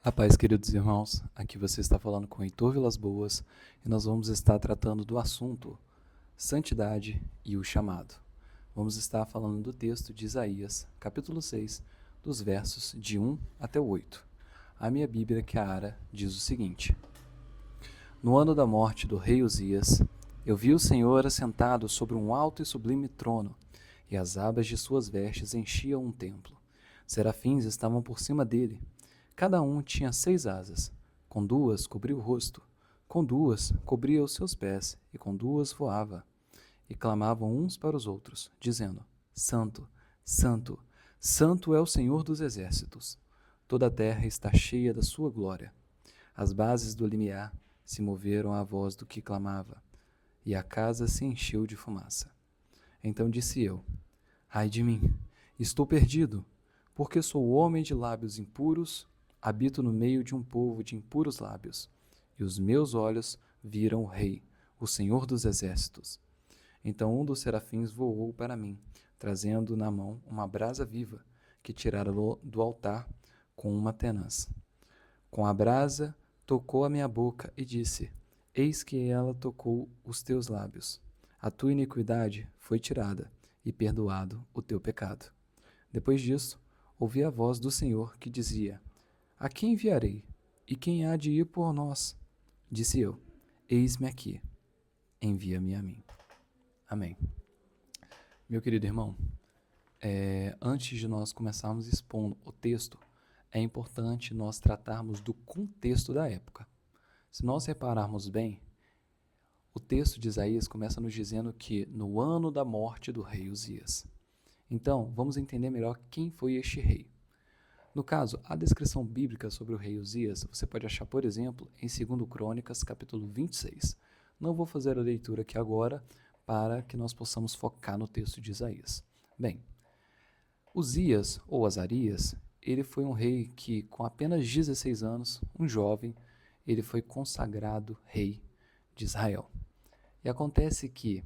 A paz, queridos irmãos, aqui você está falando com Heitor Vilas Boas e nós vamos estar tratando do assunto Santidade e o Chamado. Vamos estar falando do texto de Isaías, capítulo 6, dos versos de 1 até o 8. A minha Bíblia, Keara, diz o seguinte: No ano da morte do rei Uzias, eu vi o Senhor assentado sobre um alto e sublime trono, e as abas de suas vestes enchiam um templo. Serafins estavam por cima dele. Cada um tinha 6 asas. Com 2 cobria o rosto, com 2 cobria os seus pés, e com 2 voava. E clamavam uns para os outros, dizendo: Santo, Santo, Santo é o Senhor dos exércitos. Toda a terra está cheia da sua glória. As bases do limiar se moveram à voz do que clamava, e a casa se encheu de fumaça. Então disse eu: Ai de mim, estou perdido, porque sou homem de lábios impuros, habito no meio de um povo de impuros lábios, e os meus olhos viram o Rei, o Senhor dos exércitos. Então um dos serafins voou para mim, trazendo na mão uma brasa viva, que tirara do altar com uma tenaz. Com a brasa tocou a minha boca e disse: Eis que ela tocou os teus lábios. A tua iniquidade foi tirada, e perdoado o teu pecado. Depois disso, ouvi a voz do Senhor que dizia: A quem enviarei? E quem há de ir por nós? Disse eu: Eis-me aqui, envia-me a mim. Amém. Meu querido irmão, antes de nós começarmos expondo o texto, é importante nós tratarmos do contexto da época. Se nós repararmos bem, o texto de Isaías começa nos dizendo que no ano da morte do rei Uzias. Então, vamos entender melhor quem foi este rei. No caso, a descrição bíblica sobre o rei Uzias, você pode achar, por exemplo, em 2 Crônicas, capítulo 26. Não vou fazer a leitura aqui agora, para que nós possamos focar no texto de Isaías. Bem, Uzias, ou Azarias, ele foi um rei que, com apenas 16 anos, um jovem, ele foi consagrado rei de Israel. E acontece que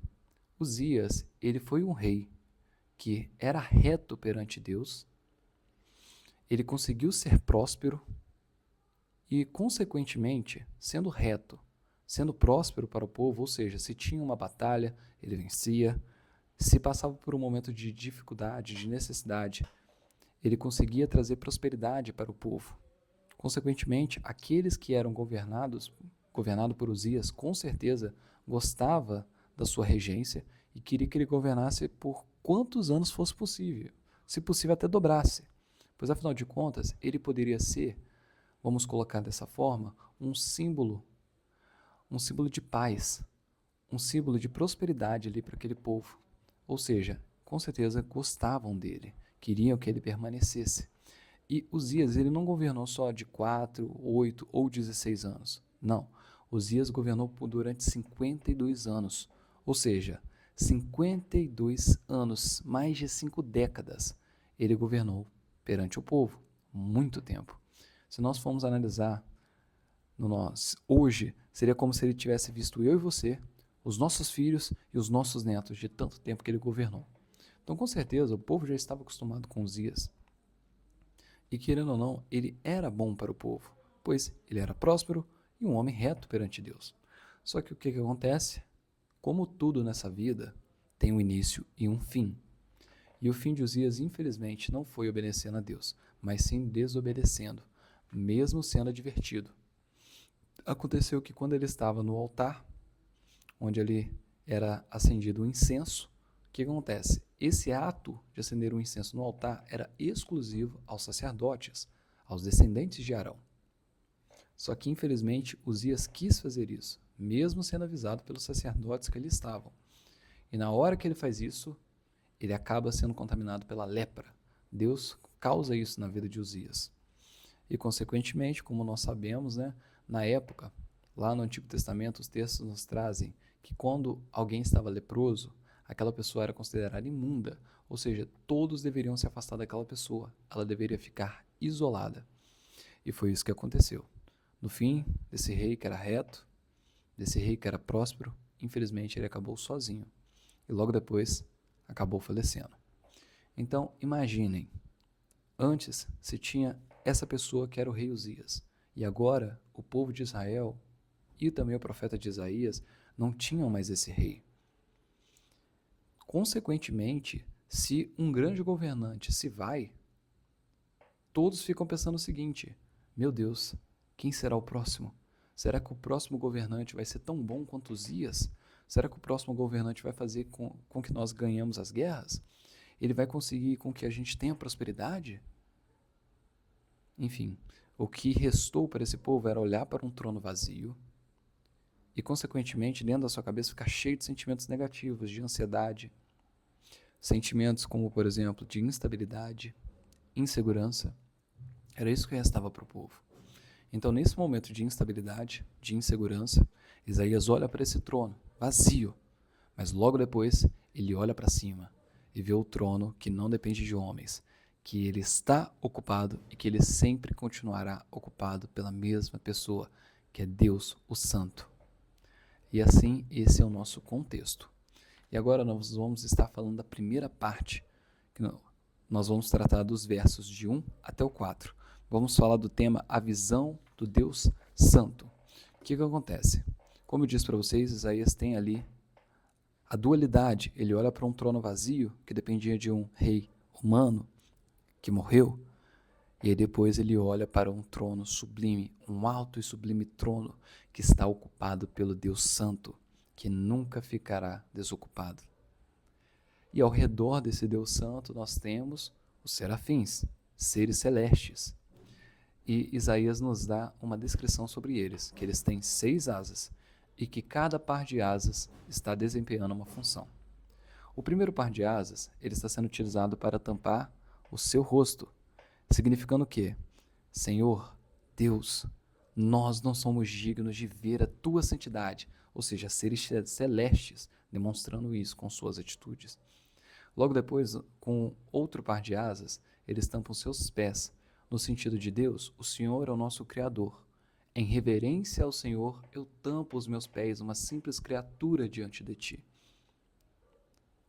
Uzias, ele foi um rei que era reto perante Deus, ele conseguiu ser próspero e, consequentemente, sendo reto, sendo próspero para o povo, ou seja, se tinha uma batalha, ele vencia, se passava por um momento de dificuldade, de necessidade, ele conseguia trazer prosperidade para o povo. Consequentemente, aqueles que eram governado por Uzias, com certeza gostava da sua regência e queria que ele governasse por quantos anos fosse possível, se possível até dobrasse, pois afinal de contas ele poderia ser, vamos colocar dessa forma, um símbolo de paz, um símbolo de prosperidade ali para aquele povo. Ou seja, com certeza gostavam dele, queriam que ele permanecesse. E Uzias, ele não governou só de 4, 8 ou 16 anos. Não. Uzias governou durante 52 anos. Ou seja, 52 anos, mais de 5 décadas, ele governou perante o povo. Muito tempo. Se nós formos analisar hoje, seria como se ele tivesse visto eu e você, os nossos filhos e os nossos netos, de tanto tempo que ele governou. Então, com certeza, o povo já estava acostumado com Uzias. E, querendo ou não, ele era bom para o povo, pois ele era próspero e um homem reto perante Deus. Só que o que acontece? Como tudo nessa vida, tem um início e um fim. E o fim de Uzias, infelizmente, não foi obedecendo a Deus, mas sim desobedecendo, mesmo sendo advertido. Aconteceu que quando ele estava no altar, onde ele era acendido o incenso, o que acontece? Esse ato de acender o incenso no altar era exclusivo aos sacerdotes, aos descendentes de Arão. Só que, infelizmente, Uzias quis fazer isso, mesmo sendo avisado pelos sacerdotes que ali estavam. E na hora que ele faz isso, ele acaba sendo contaminado pela lepra. Deus causa isso na vida de Uzias. E, consequentemente, como nós sabemos, na época, lá no Antigo Testamento, os textos nos trazem que quando alguém estava leproso, aquela pessoa era considerada imunda, ou seja, todos deveriam se afastar daquela pessoa, ela deveria ficar isolada. E foi isso que aconteceu. No fim, desse rei que era reto, desse rei que era próspero, infelizmente ele acabou sozinho. E logo depois, acabou falecendo. Então, imaginem, antes se tinha essa pessoa que era o rei Uzias. E agora, o povo de Israel e também o profeta de Isaías não tinham mais esse rei. Consequentemente, se um grande governante se vai, todos ficam pensando o seguinte: meu Deus, quem será o próximo? Será que o próximo governante vai ser tão bom quanto Uzias? Será que o próximo governante vai fazer com que nós ganhemos as guerras? Ele vai conseguir com que a gente tenha prosperidade? Enfim, o que restou para esse povo era olhar para um trono vazio e, consequentemente, dentro da sua cabeça ficar cheio de sentimentos negativos, de ansiedade, sentimentos como, por exemplo, de instabilidade, insegurança. Era isso que restava para o povo. Então, nesse momento de instabilidade, de insegurança, Isaías olha para esse trono vazio, mas logo depois ele olha para cima e vê o trono que não depende de homens, que ele está ocupado e que ele sempre continuará ocupado pela mesma pessoa, que é Deus, o Santo. E assim, esse é o nosso contexto. E agora nós vamos estar falando da primeira parte, que nós vamos tratar dos versos de 1 até o 4. Vamos falar do tema A Visão do Deus Santo. O que acontece? Como eu disse para vocês, Isaías tem ali a dualidade. Ele olha para um trono vazio, que dependia de um rei humano, que morreu, e aí depois ele olha para um trono sublime, um alto e sublime trono, que está ocupado pelo Deus Santo, que nunca ficará desocupado. E ao redor desse Deus Santo nós temos os serafins, seres celestes. E Isaías nos dá uma descrição sobre eles, que eles têm 6 asas e que cada par de asas está desempenhando uma função. O primeiro par de asas ele está sendo utilizado para tampar o seu rosto, significando o quê? Senhor, Deus, nós não somos dignos de ver a tua santidade, ou seja, seres celestes demonstrando isso com suas atitudes. Logo depois, com outro par de asas, eles tampam seus pés, no sentido de Deus, o Senhor é o nosso Criador. Em reverência ao Senhor, eu tampo os meus pés, uma simples criatura diante de ti.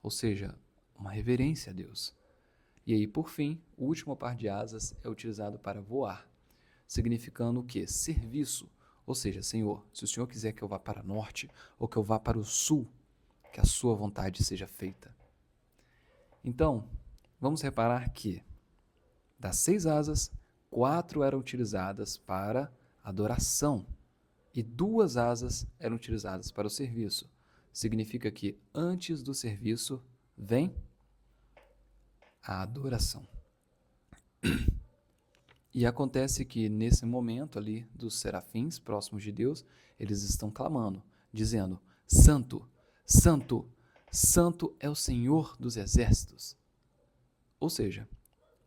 Ou seja, uma reverência a Deus. E aí, por fim, o último par de asas é utilizado para voar, significando o quê? Serviço. Ou seja, Senhor, se o Senhor quiser que eu vá para o norte ou que eu vá para o sul, que a sua vontade seja feita. Então, vamos reparar que das 6 asas, 4 eram utilizadas para adoração e 2 asas eram utilizadas para o serviço. Significa que antes do serviço vem a adoração. E acontece que nesse momento ali dos serafins próximos de Deus, eles estão clamando, dizendo: Santo, Santo, Santo é o Senhor dos exércitos. Ou seja,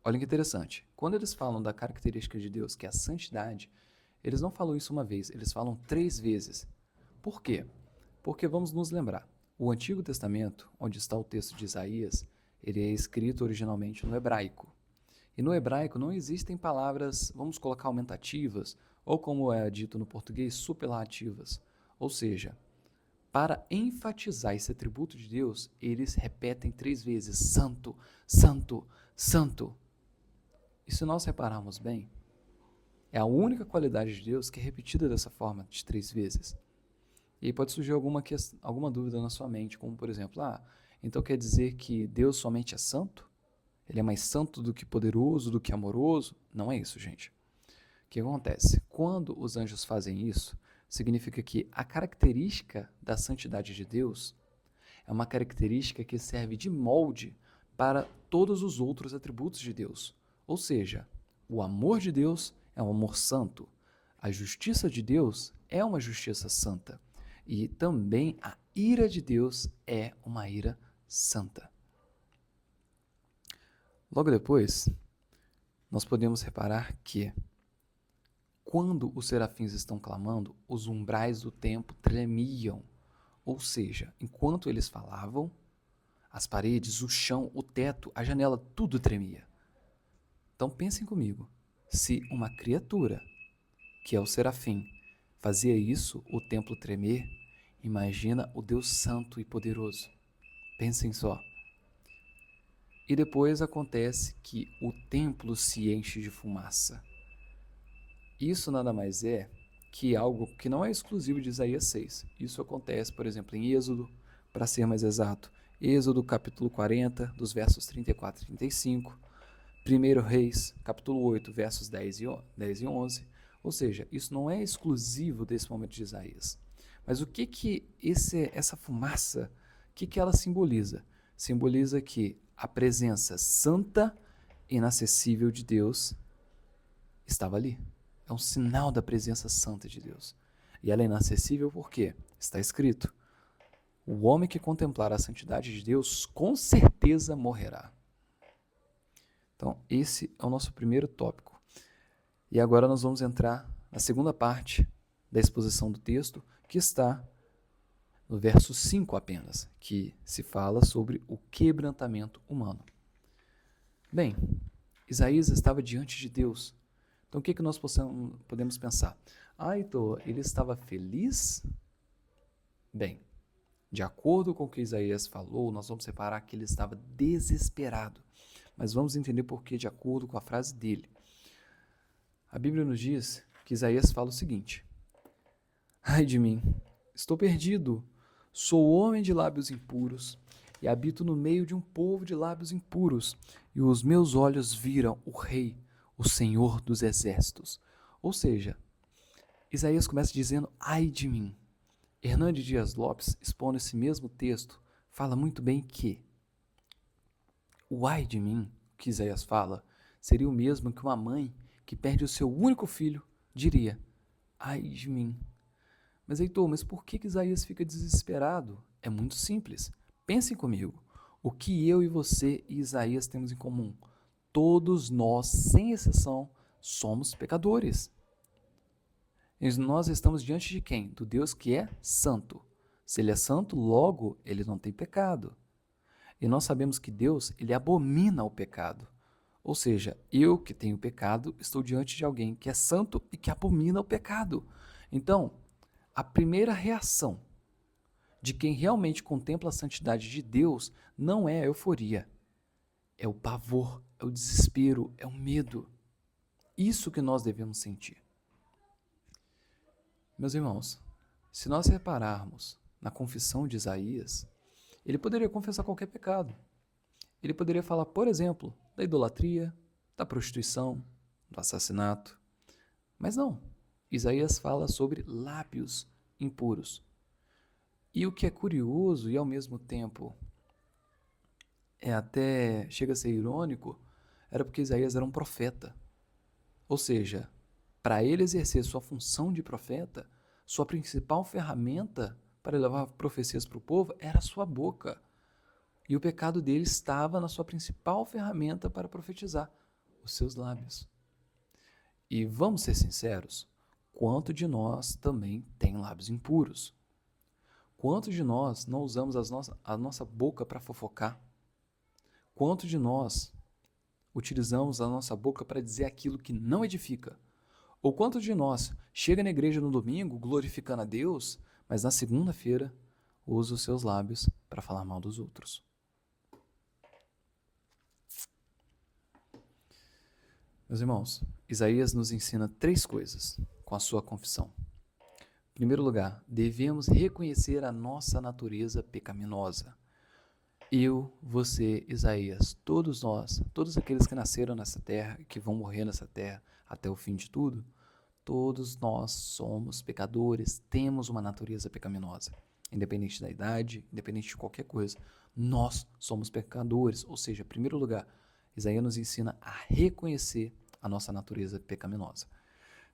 olha que interessante, quando eles falam da característica de Deus, que é a santidade, eles não falam isso uma vez, eles falam 3 vezes. Por quê? Porque vamos nos lembrar, o Antigo Testamento, onde está o texto de Isaías, ele é escrito originalmente no hebraico. E no hebraico não existem palavras, vamos colocar aumentativas, ou como é dito no português, superlativas. Ou seja, para enfatizar esse atributo de Deus, eles repetem 3 vezes, Santo, Santo, Santo. E se nós repararmos bem, é a única qualidade de Deus que é repetida dessa forma, de 3 vezes. E aí pode surgir alguma dúvida na sua mente, como por exemplo, então quer dizer que Deus somente é santo? Ele é mais santo do que poderoso, do que amoroso? Não é isso, gente. O que acontece? Quando os anjos fazem isso, significa que a característica da santidade de Deus é uma característica que serve de molde para todos os outros atributos de Deus. Ou seja, o amor de Deus é um amor santo, a justiça de Deus é uma justiça santa e também a ira de Deus é uma ira santa. Logo depois, nós podemos reparar que quando os serafins estão clamando, os umbrais do templo tremiam. Ou seja, enquanto eles falavam, as paredes, o chão, o teto, a janela, tudo tremia. Então pensem comigo, se uma criatura, que é o serafim, fazia isso, o templo tremer, imagina o Deus Santo e poderoso. Pensem só. E depois acontece que o templo se enche de fumaça. Isso nada mais é que algo que não é exclusivo de Isaías 6. Isso acontece, por exemplo, em Êxodo, para ser mais exato, Êxodo capítulo 40, dos versos 34 e 35, 1 Reis, capítulo 8, versos 10 e 11. Ou seja, isso não é exclusivo desse momento de Isaías. Mas o que essa fumaça, o que ela simboliza? Simboliza que a presença santa e inacessível de Deus estava ali. É um sinal da presença santa de Deus. E ela é inacessível porque está escrito: o homem que contemplar a santidade de Deus com certeza morrerá. Então, esse é o nosso primeiro tópico. E agora nós vamos entrar na segunda parte da exposição do texto, que está no verso 5 apenas, que se fala sobre o quebrantamento humano. Bem, Isaías estava diante de Deus. Então, o que nós podemos pensar? Heitor, ele estava feliz? Bem, de acordo com o que Isaías falou, nós vamos separar que ele estava desesperado. Mas vamos entender por que, de acordo com a frase dele. A Bíblia nos diz que Isaías fala o seguinte: ai de mim, estou perdido, sou homem de lábios impuros e habito no meio de um povo de lábios impuros, e os meus olhos viram o Rei, o Senhor dos Exércitos. Ou seja, Isaías começa dizendo, ai de mim. Hernandes Dias Lopes, expondo esse mesmo texto, fala muito bem que o ai de mim, que Isaías fala, seria o mesmo que uma mãe que perde o seu único filho diria, ai de mim. Mas Heitor, mas por que Isaías fica desesperado? É muito simples. Pensem comigo. O que eu e você e Isaías temos em comum? Todos nós, sem exceção, somos pecadores. E nós estamos diante de quem? Do Deus que é santo. Se ele é santo, logo, ele não tem pecado. E nós sabemos que Deus, ele abomina o pecado. Ou seja, eu que tenho pecado, estou diante de alguém que é santo e que abomina o pecado. Então, a primeira reação de quem realmente contempla a santidade de Deus não é a euforia, é o pavor, é o desespero, é o medo. Isso que nós devemos sentir. Meus irmãos, se nós repararmos na confissão de Isaías, ele poderia confessar qualquer pecado. Ele poderia falar, por exemplo, da idolatria, da prostituição, do assassinato. Mas não. Isaías fala sobre lábios impuros. E o que é curioso e ao mesmo tempo chega a ser irônico, era porque Isaías era um profeta. Ou seja, para ele exercer sua função de profeta, sua principal ferramenta para levar profecias para o povo era a sua boca. E o pecado dele estava na sua principal ferramenta para profetizar, os seus lábios. E vamos ser sinceros, quanto de nós também tem lábios impuros? Quantos de nós não usamos a nossa boca para fofocar? Quantos de nós utilizamos a nossa boca para dizer aquilo que não edifica? Ou quantos de nós chega na igreja no domingo glorificando a Deus, mas na segunda-feira usa os seus lábios para falar mal dos outros? Meus irmãos, Isaías nos ensina 3 coisas com a sua confissão. Em primeiro lugar, devemos reconhecer a nossa natureza pecaminosa. Eu, você, Isaías, todos nós, todos aqueles que nasceram nessa terra e que vão morrer nessa terra até o fim de tudo, todos nós somos pecadores, temos uma natureza pecaminosa. Independente da idade, independente de qualquer coisa, nós somos pecadores. Ou seja, em primeiro lugar, Isaías nos ensina a reconhecer a nossa natureza pecaminosa.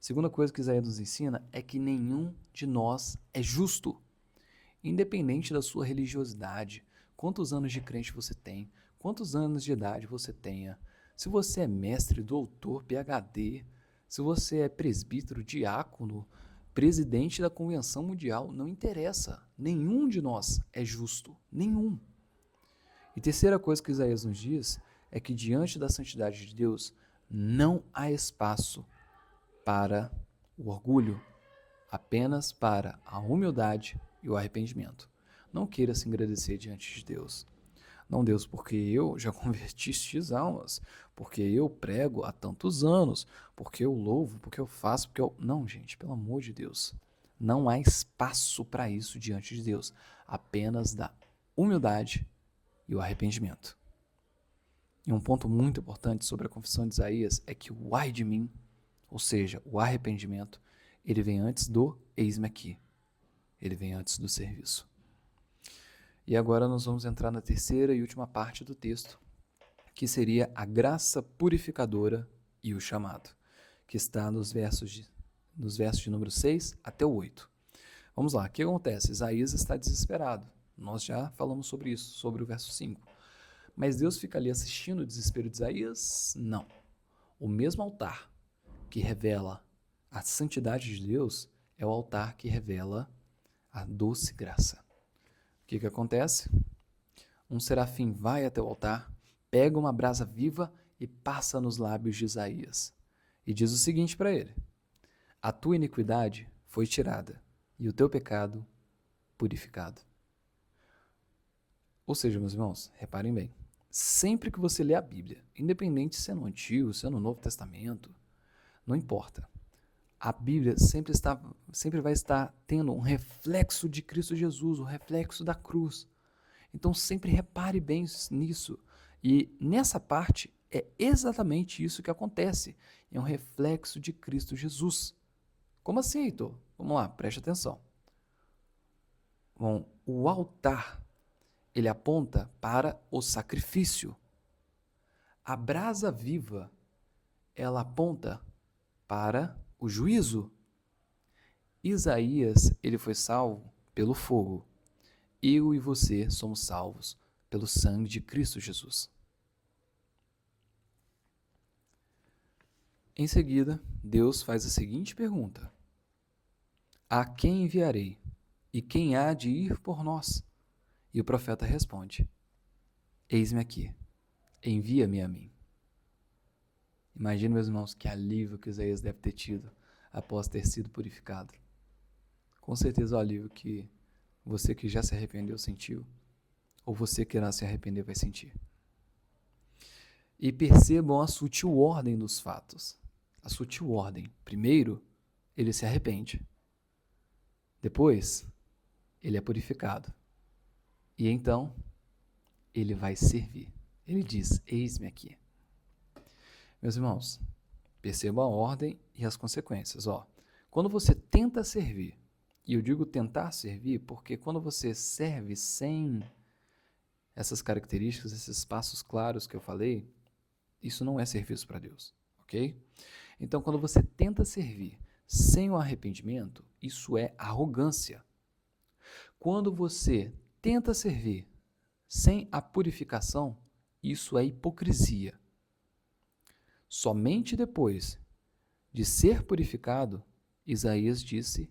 Segunda coisa que Isaías nos ensina é que nenhum de nós é justo, independente da sua religiosidade, quantos anos de crente você tem, quantos anos de idade você tenha, se você é mestre, doutor, PhD, se você é presbítero, diácono, presidente da Convenção Mundial, não interessa, nenhum de nós é justo, nenhum. E terceira coisa que Isaías nos diz é que diante da santidade de Deus não há espaço para o orgulho, apenas para a humildade e o arrependimento. Não queira se engrandecer diante de Deus. Não, Deus, porque eu já converti X almas, porque eu prego há tantos anos, porque eu louvo, porque eu faço, porque eu... Não, gente, pelo amor de Deus. Não há espaço para isso diante de Deus. Apenas da humildade e o arrependimento. E um ponto muito importante sobre a confissão de Isaías é que o ai de mim, ou seja, o arrependimento, ele vem antes do eis-me aqui. Ele vem antes do serviço. E agora nós vamos entrar na terceira e última parte do texto, que seria a graça purificadora e o chamado, que está nos versos de número 6 até o 8. Vamos lá, o que acontece? Isaías está desesperado. Nós já falamos sobre isso, sobre o verso 5. Mas Deus fica ali assistindo o desespero de Isaías? Não. O mesmo altar que revela a santidade de Deus é o altar que revela a doce graça. O que acontece? Um serafim vai até o altar, pega uma brasa viva e passa nos lábios de Isaías. E diz o seguinte para ele: a tua iniquidade foi tirada e o teu pecado purificado. Ou seja, meus irmãos, reparem bem, sempre que você lê a Bíblia, independente se é no Antigo, se é no Novo Testamento, não importa. A Bíblia sempre vai estar tendo um reflexo de Cristo Jesus, um reflexo da cruz. Então sempre repare bem nisso. E nessa parte é exatamente isso que acontece. É um reflexo de Cristo Jesus. Como assim, Heitor? Vamos lá, preste atenção. Bom, o altar, ele aponta para o sacrifício. A brasa viva, ela aponta para o juízo. Isaías, ele foi salvo pelo fogo. Eu e você somos salvos pelo sangue de Cristo Jesus. Em seguida, Deus faz a seguinte pergunta: a quem enviarei? E quem há de ir por nós? E o profeta responde: eis-me aqui, envia-me a mim. Imagina, meus irmãos, que alívio que Isaías deve ter tido após ter sido purificado. Com certeza o alívio que você que já se arrependeu sentiu, ou você que irá se arrepender vai sentir. E percebam a sutil ordem dos fatos. A sutil ordem. Primeiro, ele se arrepende. Depois, ele é purificado. E então, ele vai servir. Ele diz: eis-me aqui. Meus irmãos, percebam a ordem e as consequências. Quando você tenta servir, e eu digo tentar servir porque quando você serve sem essas características, esses passos claros que eu falei, isso não é serviço para Deus, ok? Então, quando você tenta servir sem o arrependimento, isso é arrogância. Quando você tenta servir sem a purificação, isso é hipocrisia. Somente depois de ser purificado, Isaías disse: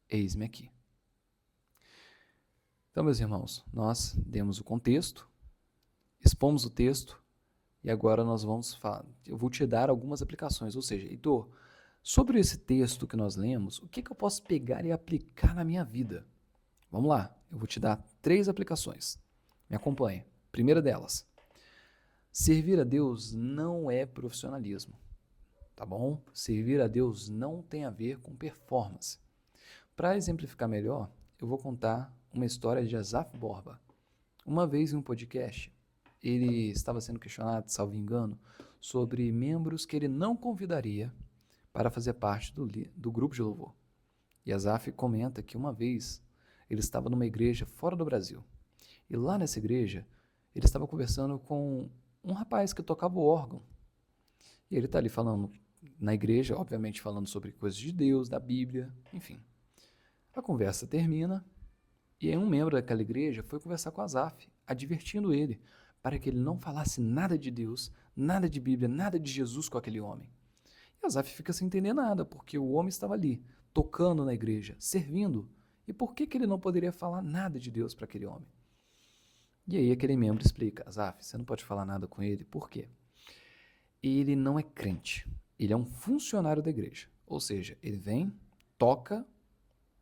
eis-me aqui. Então, meus irmãos, nós demos o contexto, expomos o texto, e agora nós vamos falar. Eu vou te dar algumas aplicações, ou seja, Heitor, sobre esse texto que nós lemos, o que eu posso pegar e aplicar na minha vida? Vamos lá, eu vou te dar 3 aplicações. Me acompanhe. Primeira delas: servir a Deus não é profissionalismo, tá bom? Servir a Deus não tem a ver com performance. Para exemplificar melhor, eu vou contar uma história de Asaf Borba. Uma vez em um podcast, ele estava sendo questionado, salvo engano, sobre membros que ele não convidaria para fazer parte do grupo de louvor. E Asaf comenta que uma vez ele estava numa igreja fora do Brasil. E lá nessa igreja, ele estava conversando com um rapaz que tocava o órgão. E ele está ali falando na igreja, obviamente falando sobre coisas de Deus, da Bíblia, enfim. A conversa termina e aí um membro daquela igreja foi conversar com Asaf, advertindo ele para que ele não falasse nada de Deus, nada de Bíblia, nada de Jesus com aquele homem. E Asaf fica sem entender nada, porque o homem estava ali, tocando na igreja, servindo. E por que ele não poderia falar nada de Deus para aquele homem? E aí aquele membro explica: Asaf, você não pode falar nada com ele, por quê? Ele não é crente, ele é um funcionário da igreja. Ou seja, ele vem, toca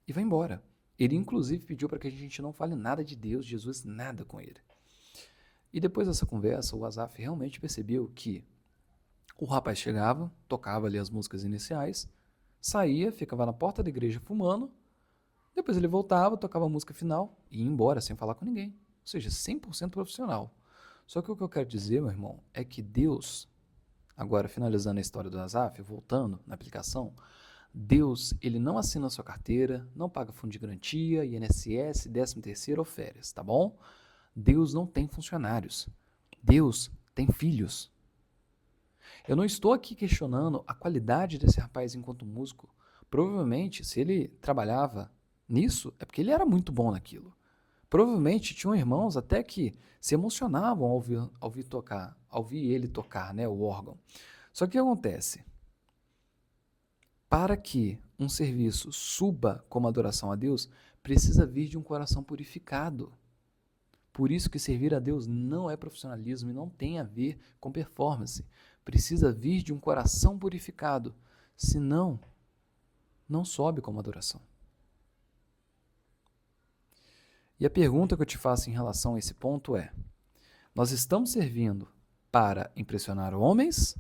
e vai embora. Ele inclusive pediu para que a gente não fale nada de Deus, Jesus, nada com ele. E depois dessa conversa, o Asaf realmente percebeu que o rapaz chegava, tocava ali as músicas iniciais, saía, ficava na porta da igreja fumando, depois ele voltava, tocava a música final e ia embora sem falar com ninguém. Ou seja, 100% profissional. Só que o que eu quero dizer, meu irmão, é que Deus, agora finalizando a história do Asaf, voltando na aplicação, Deus, ele não assina a sua carteira, não paga fundo de garantia, INSS, 13º ou férias, tá bom? Deus não tem funcionários. Deus tem filhos. Eu não estou aqui questionando a qualidade desse rapaz enquanto músico. Provavelmente, se ele trabalhava nisso, é porque ele era muito bom naquilo. Provavelmente tinham irmãos até que se emocionavam ao ouvir ele tocar, né, o órgão. Só que o que acontece? Para que um serviço suba como adoração a Deus, precisa vir de um coração purificado. Por isso que servir a Deus não é profissionalismo e não tem a ver com performance. Precisa vir de um coração purificado. Senão, não sobe como adoração. E a pergunta que eu te faço em relação a esse ponto é: nós estamos servindo para impressionar homens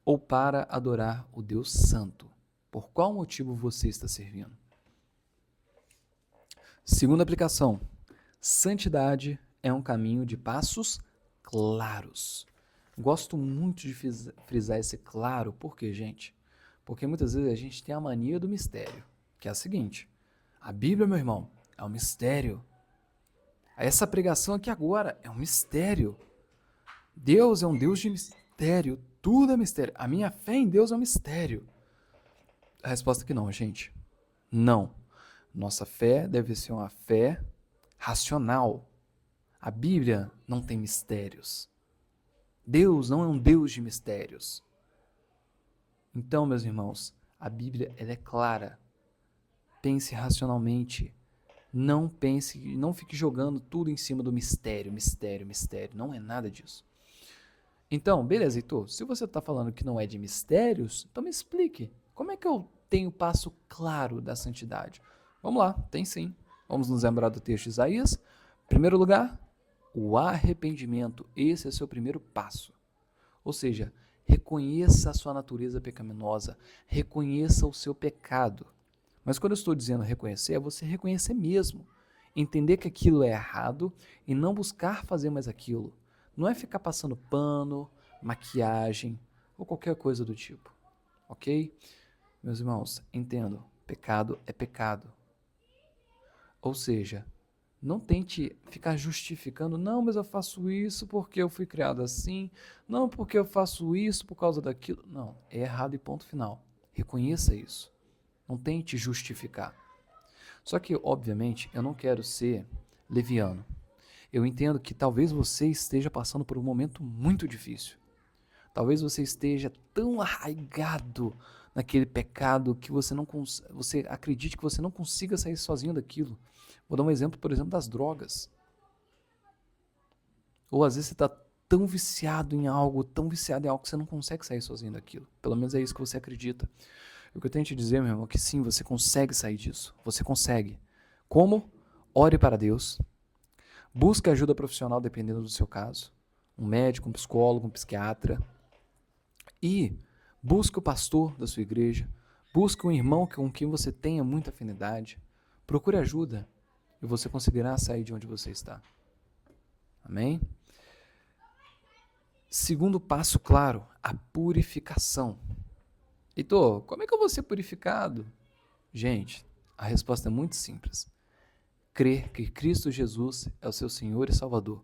ou para adorar o Deus Santo? Por qual motivo você está servindo? Segunda aplicação: santidade é um caminho de passos claros. Gosto muito de frisar esse claro, por quê, gente? Porque muitas vezes a gente tem a mania do mistério, que é a seguinte: a Bíblia, meu irmão, é um mistério. Essa pregação aqui agora é um mistério. Deus é um Deus de mistério, tudo é mistério. A minha fé em Deus é um mistério. A resposta é que não, gente. Não. Nossa fé deve ser uma fé racional. A Bíblia não tem mistérios. Deus não é um Deus de mistérios. Então, meus irmãos, a Bíblia ela é clara. Pense racionalmente. Não fique jogando tudo em cima do mistério, mistério, mistério. Não é nada disso. Então, beleza, Heitor, se você está falando que não é de mistérios, então me explique. Como é que eu tenho o passo claro da santidade? Vamos lá, tem sim. Vamos nos lembrar do texto de Isaías. Em primeiro lugar, o arrependimento. Esse é o seu primeiro passo. Ou seja, reconheça a sua natureza pecaminosa, reconheça o seu pecado. Mas quando eu estou dizendo reconhecer, é você reconhecer mesmo. Entender que aquilo é errado e não buscar fazer mais aquilo. Não é ficar passando pano, maquiagem ou qualquer coisa do tipo. Ok? Meus irmãos, entendo. Pecado é pecado. Ou seja, não tente ficar justificando, não, mas eu faço isso porque eu fui criado assim, não porque eu faço isso por causa daquilo. Não, é errado e ponto final. Reconheça isso. Não tente justificar. Só que, obviamente, eu não quero ser leviano. Eu entendo que talvez você esteja passando por um momento muito difícil. Talvez você esteja tão arraigado naquele pecado que você acredite que você não consiga sair sozinho daquilo. Vou dar um exemplo, por exemplo, das drogas. Ou às vezes você está tão viciado em algo que você não consegue sair sozinho daquilo. Pelo menos é isso que você acredita. O que eu tenho que te dizer, meu irmão, é que sim, você consegue sair disso. Você consegue. Como? Ore para Deus. Busque ajuda profissional dependendo do seu caso. Um médico, um psicólogo, um psiquiatra. E busque o pastor da sua igreja. Busque um irmão com quem você tenha muita afinidade. Procure ajuda e você conseguirá sair de onde você está. Amém? Segundo passo claro, a purificação. Heitor, como é que eu vou ser purificado? Gente, a resposta é muito simples. Crer que Cristo Jesus é o seu Senhor e Salvador.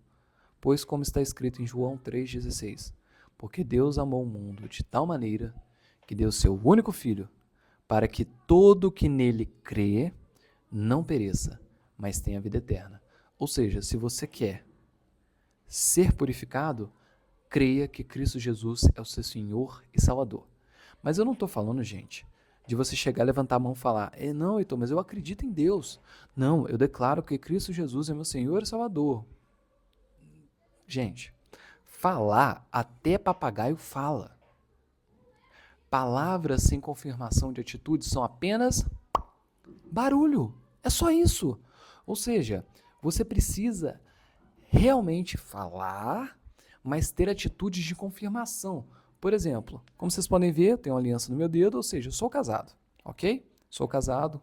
Pois como está escrito em João 3,16, porque Deus amou o mundo de tal maneira que deu seu único Filho, para que todo que nele crê não pereça, mas tenha vida eterna. Ou seja, se você quer ser purificado, creia que Cristo Jesus é o seu Senhor e Salvador. Mas eu não estou falando, gente, de você chegar, levantar a mão e falar, não, Heitor, mas eu acredito em Deus. Não, eu declaro que Cristo Jesus é meu Senhor e Salvador. Gente, falar, até papagaio fala. Palavras sem confirmação de atitude são apenas barulho. É só isso. Ou seja, você precisa realmente falar, mas ter atitudes de confirmação. Por exemplo, como vocês podem ver, eu tenho uma aliança no meu dedo, ou seja, eu sou casado, ok? Sou casado.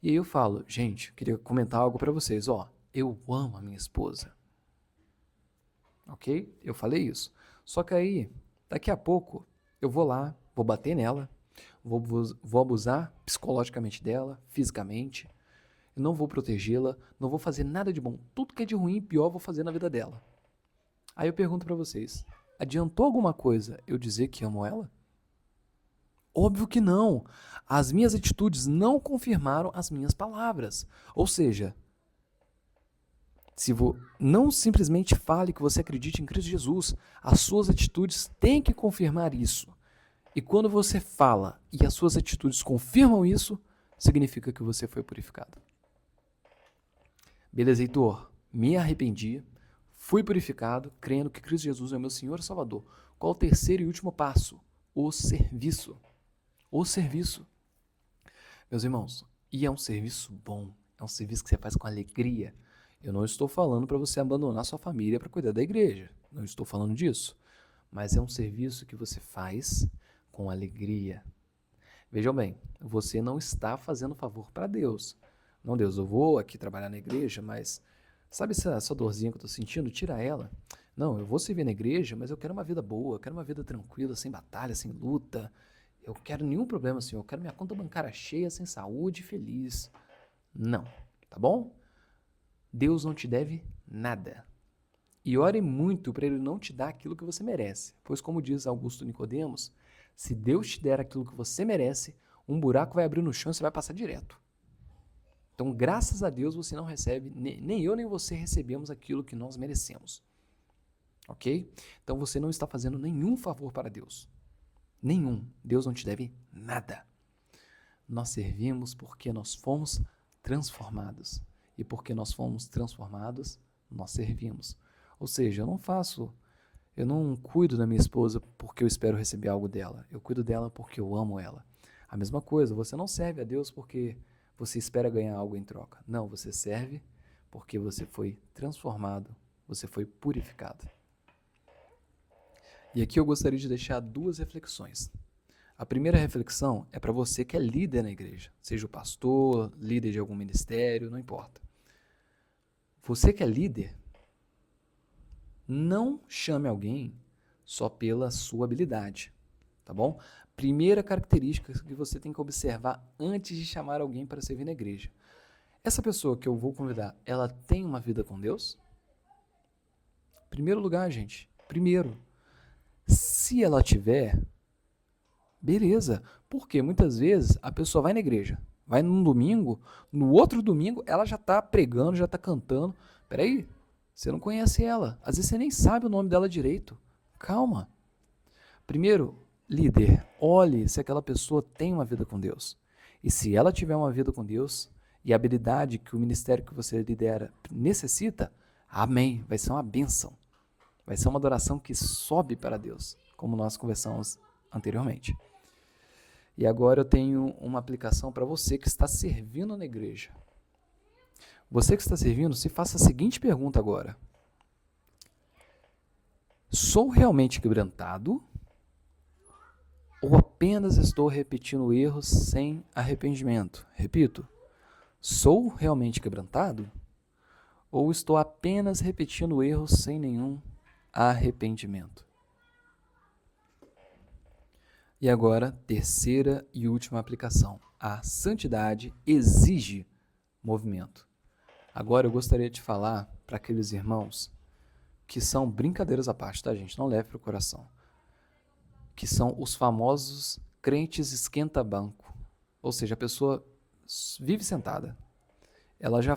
E aí eu falo, gente, queria comentar algo para vocês, ó, eu amo a minha esposa. Ok? Eu falei isso. Só que aí, daqui a pouco, eu vou lá, vou bater nela, vou abusar psicologicamente dela, fisicamente, eu não vou protegê-la, não vou fazer nada de bom. Tudo que é de ruim e pior eu vou fazer na vida dela. Aí eu pergunto pra vocês, adiantou alguma coisa eu dizer que amo ela? Óbvio que não. As minhas atitudes não confirmaram as minhas palavras. Ou seja, não simplesmente fale que você acredite em Cristo Jesus, as suas atitudes têm que confirmar isso. E quando você fala e as suas atitudes confirmam isso, significa que você foi purificado. Beleza, Heitor? Me arrependi, fui purificado, crendo que Cristo Jesus é meu Senhor e Salvador. Qual o terceiro e último passo? O serviço. O serviço. Meus irmãos, e é um serviço bom, é um serviço que você faz com alegria. Eu não estou falando para você abandonar sua família para cuidar da igreja, não estou falando disso. Mas é um serviço que você faz com alegria. Vejam bem, você não está fazendo favor para Deus. Não, Deus, eu vou aqui trabalhar na igreja, mas sabe essa dorzinha que eu estou sentindo? Tira ela. Não, eu vou servir na igreja, mas eu quero uma vida boa, eu quero uma vida tranquila, sem batalha, sem luta. Eu quero nenhum problema, Senhor. Eu quero minha conta bancária cheia, sem saúde, feliz. Não, tá bom? Deus não te deve nada. E ore muito para Ele não te dar aquilo que você merece. Pois, como diz Augusto Nicodemos, se Deus te der aquilo que você merece, um buraco vai abrir no chão e você vai passar direto. Então, graças a Deus, você não recebe, nem eu nem você recebemos aquilo que nós merecemos. Ok? Então, você não está fazendo nenhum favor para Deus. Nenhum. Deus não te deve nada. Nós servimos porque nós fomos transformados. E porque nós fomos transformados, nós servimos. Ou seja, eu não cuido da minha esposa porque eu espero receber algo dela. Eu cuido dela porque eu amo ela. A mesma coisa, você não serve a Deus porque você espera ganhar algo em troca. Não, você serve porque você foi transformado, você foi purificado. E aqui eu gostaria de deixar duas reflexões. A primeira reflexão é para você que é líder na igreja, seja o pastor, líder de algum ministério, não importa. Você que é líder, não chame alguém só pela sua habilidade, tá bom? Primeira característica que você tem que observar antes de chamar alguém para servir na igreja. Essa pessoa que eu vou convidar, ela tem uma vida com Deus? Primeiro lugar, gente. Primeiro, se ela tiver, beleza. Porque muitas vezes a pessoa vai na igreja, vai num domingo, no outro domingo ela já está pregando, já está cantando. Peraí, você não conhece ela. Às vezes você nem sabe o nome dela direito. Calma. Primeiro, líder, olhe se aquela pessoa tem uma vida com Deus. E se ela tiver uma vida com Deus e a habilidade que o ministério que você lidera necessita, amém, vai ser uma bênção. Vai ser uma adoração que sobe para Deus, como nós conversamos anteriormente. E agora eu tenho uma aplicação para você que está servindo na igreja. Você que está servindo, se faça a seguinte pergunta agora. Sou realmente quebrantado ou apenas estou repetindo erros sem arrependimento? Repito, sou realmente quebrantado ou estou apenas repetindo erros sem nenhum arrependimento? E agora, terceira e última aplicação. A santidade exige movimento. Agora eu gostaria de falar para aqueles irmãos que são brincadeiras à parte, tá, gente? Não leve para o coração. Que são os famosos crentes esquenta-banco. Ou seja, a pessoa vive sentada. Ela já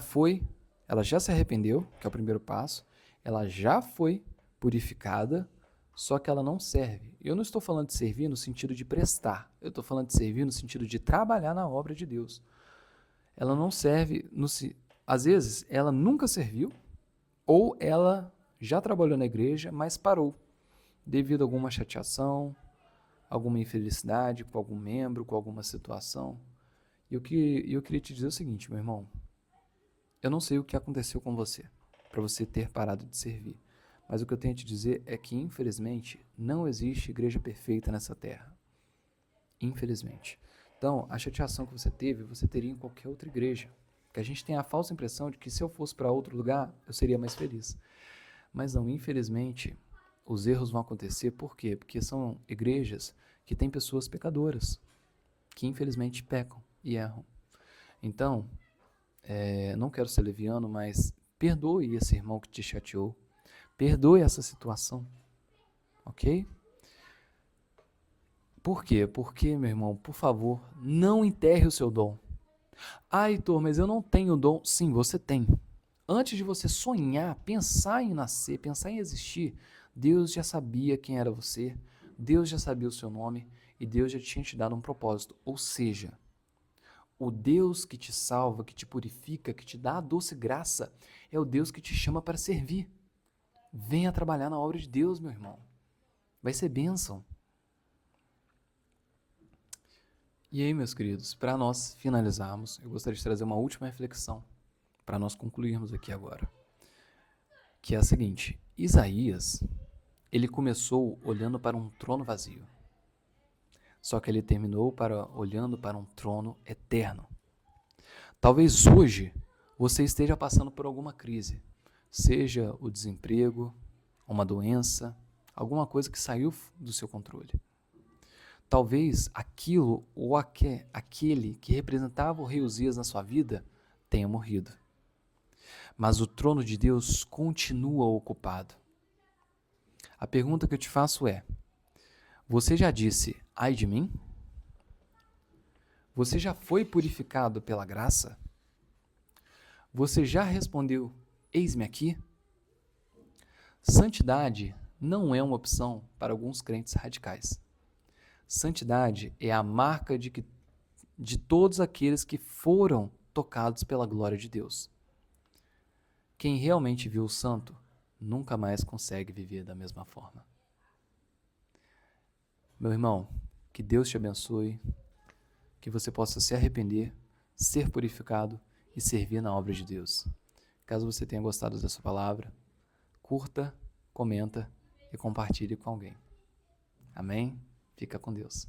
se arrependeu, que é o primeiro passo. Ela já foi purificada, só que ela não serve. Eu não estou falando de servir no sentido de prestar. Eu estou falando de servir no sentido de trabalhar na obra de Deus. Ela não serve, às vezes, ela nunca serviu, ou ela já trabalhou na igreja, mas parou, devido a alguma chateação, alguma infelicidade com algum membro, com alguma situação. E eu queria te dizer o seguinte, meu irmão, eu não sei o que aconteceu com você. para você ter parado de servir. Mas o que eu tenho a te dizer é que, infelizmente, não existe igreja perfeita nessa terra. Infelizmente. Então, a chateação que você teve, você teria em qualquer outra igreja. Porque a gente tem a falsa impressão de que se eu fosse para outro lugar, eu seria mais feliz. Mas não, infelizmente, os erros vão acontecer. Por quê? Porque são igrejas que têm pessoas pecadoras, que infelizmente pecam e erram. Então, não quero ser leviano, mas perdoe esse irmão que te chateou. Perdoe essa situação, ok? Por quê? Porque, meu irmão, por favor, não enterre o seu dom. Ah, Heitor, mas eu não tenho dom. Sim, você tem. Antes de você sonhar, pensar em nascer, pensar em existir, Deus já sabia quem era você, Deus já sabia o seu nome e Deus já tinha te dado um propósito. Ou seja, o Deus que te salva, que te purifica, que te dá a doce graça, é o Deus que te chama para servir. Venha trabalhar na obra de Deus, meu irmão. Vai ser bênção. E aí, meus queridos, para nós finalizarmos, eu gostaria de trazer uma última reflexão para nós concluirmos aqui agora, que é a seguinte: Isaías, ele começou olhando para um trono vazio, só que ele terminou olhando para um trono eterno. Talvez hoje você esteja passando por alguma crise, seja o desemprego, uma doença, alguma coisa que saiu do seu controle. Talvez aquilo ou aquele que representava o rei Uzias na sua vida tenha morrido. Mas o trono de Deus continua ocupado. A pergunta que eu te faço é: você já disse, ai de mim? Você já foi purificado pela graça? Você já respondeu, eis-me aqui? Santidade não é uma opção para alguns crentes radicais. Santidade é a marca de todos aqueles que foram tocados pela glória de Deus. Quem realmente viu o santo nunca mais consegue viver da mesma forma. Meu irmão, que Deus te abençoe, que você possa se arrepender, ser purificado e servir na obra de Deus. Caso você tenha gostado dessa palavra, curta, comenta e compartilhe com alguém. Amém? Fica com Deus.